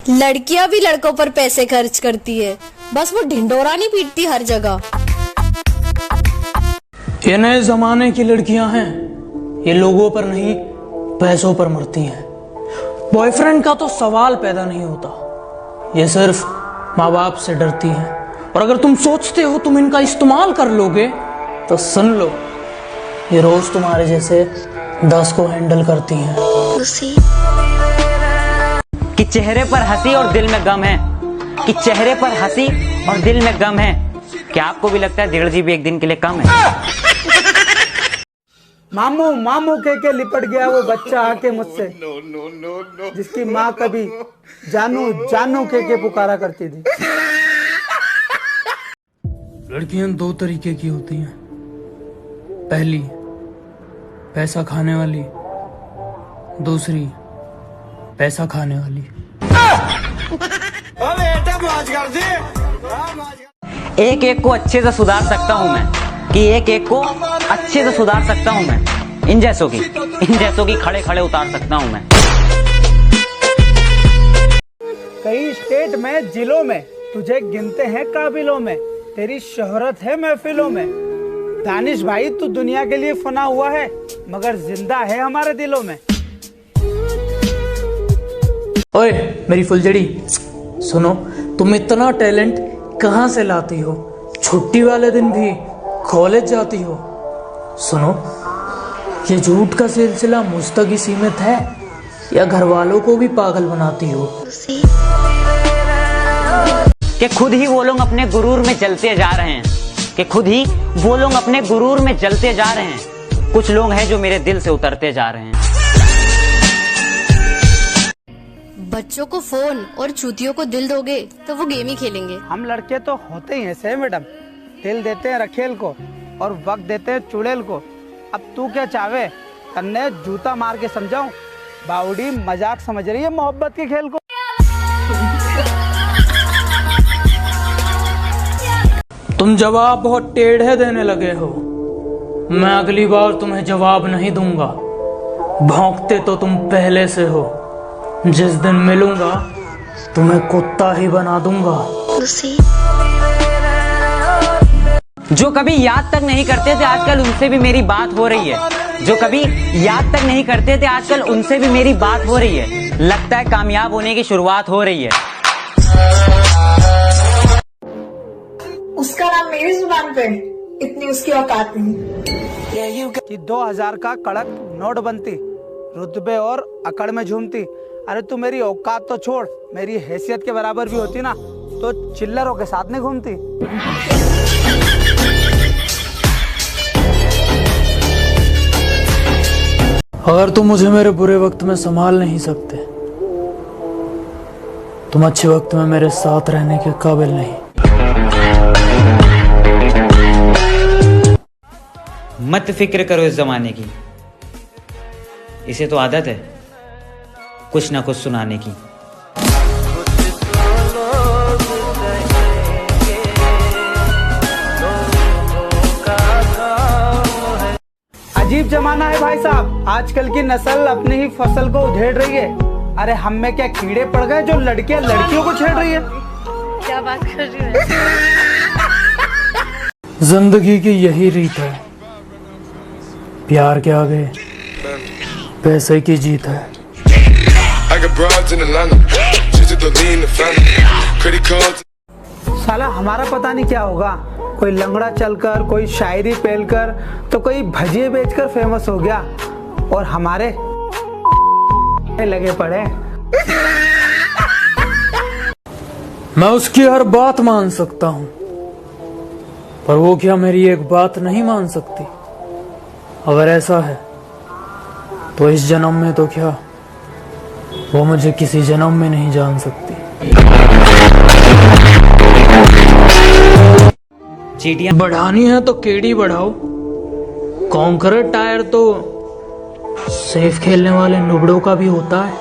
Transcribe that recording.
लड़कियां भी लड़कों पर पैसे खर्च करती है, बस वो ढिंडोरा नहीं पीटती हर जगह। ये नए जमाने की लड़कियां हैं, ये लोगों पर नहीं पैसों पर मरती हैं। बॉयफ्रेंड का तो सवाल पैदा नहीं होता, ये सिर्फ माँ बाप से डरती हैं। और अगर तुम सोचते हो तुम इनका इस्तेमाल कर लोगे तो सुन लो, ये रोज तुम्हारे जैसे 10 को हैंडल करती हैं। कि चेहरे पर हंसी और दिल में गम है, कि चेहरे पर हंसी और दिल में गम है। क्या आपको भी लगता है 1.5 GB एक दिन के लिए कम है? मामू मामू के लिपट गया वो बच्चा आके मुझसे, जिसकी माँ कभी जानू जानू के पुकारा करती थी। लड़कियां 2 तरीके की होती हैं, पहली पैसा खाने वाली, दूसरी पैसा खाने वाली। एक एक को अच्छे से सुधार सकता हूँ मैं, कि एक एक को अच्छे से सुधार सकता हूँ मैं। इन जैसों की खड़े खड़े उतार सकता हूँ मैं। कई स्टेट में जिलों में तुझे गिनते हैं काबिलों में, तेरी शोहरत है महफिलों में। दानिश भाई तू दुनिया के लिए फना हुआ है, मगर जिंदा है हमारे दिलों में। ओए मेरी फुलझड़ी सुनो, तुम इतना टैलेंट कहाँ से लाती हो? छुट्टी वाले दिन भी कॉलेज जाती हो? सुनो, ये झूठ का सिलसिला मुझ तक ही सीमित है या घर वालों को भी पागल बनाती हो? कि खुद ही वो लोग अपने गुरूर में जलते जा रहे हैं, कि खुद ही वो लोग अपने गुरूर में जलते जा रहे हैं। कुछ लोग हैं जो मेरे दिल से उतरते जा रहे हैं। बच्चों को फोन और चूतियों को दिल दोगे तो वो गेम ही खेलेंगे। हम लड़के तो होते ही ऐसे मैडम, दिल देते हैं रखेल को और वक्त देते हैं चुड़ैल को। अब तू क्या चाहे, तन्ने जूता मार के समझाऊं? बाउडी मजाक समझ रही है मोहब्बत के खेल को। तुम जवाब बहुत टेढ़े देने लगे हो, मैं अगली बार तुम्हें जवाब नहीं दूंगा। भौंकते तो तुम पहले से हो, जिस दिन मिलूंगा तुम्हें कुत्ता ही बना दूंगा। जो कभी याद तक नहीं करते थे आजकल उनसे भी मेरी बात हो रही है। जो कभी याद तक नहीं करते थे आजकल उनसे भी मेरी बात हो रही है। लगता है कामयाब होने की शुरुआत हो रही है। उसका नाम मेरी जुबान पे, इतनी उसकी औकात नहीं कि 2000 का कड़क नोट बनती, रुतबे और अकड़ में झूमती। अरे तू मेरी औकात तो छोड़, मेरी हैसियत के बराबर भी होती ना तो चिल्लरों के साथ नहीं घूमती। अगर तुम मुझे मेरे बुरे वक्त में संभाल नहीं सकते, तुम अच्छे वक्त में मेरे साथ रहने के काबिल नहीं। मत फिक्र करो इस जमाने की, इसे तो आदत है कुछ ना कुछ सुनाने की। अजीब जमाना है भाई साहब, आजकल की नस्ल अपनी ही फसल को उधेड़ रही है। अरे हम में क्या कीड़े पड़ गए जो लड़कियां लड़कियों को छेड़ रही है? क्या बात कर रही है? जिंदगी की यही रीत है, प्यार के आगे पैसे की जीत है। साला हमारा पता नहीं क्या होगा, कोई लंगड़ा चलकर, कोई शायरी पेलकर, तो कोई भजिए बेचकर फेमस हो गया और हमारे लगे पड़े। मैं उसकी हर बात मान सकता हूँ, पर वो क्या मेरी एक बात नहीं मान सकती? अगर ऐसा है तो इस जन्म में तो क्या वो मुझे किसी जन्म में नहीं जान सकती। चीटियां बढ़ानी है तो केडी बढ़ाओ, कॉन्करर टायर तो सेफ खेलने वाले नुबड़ों का भी होता है।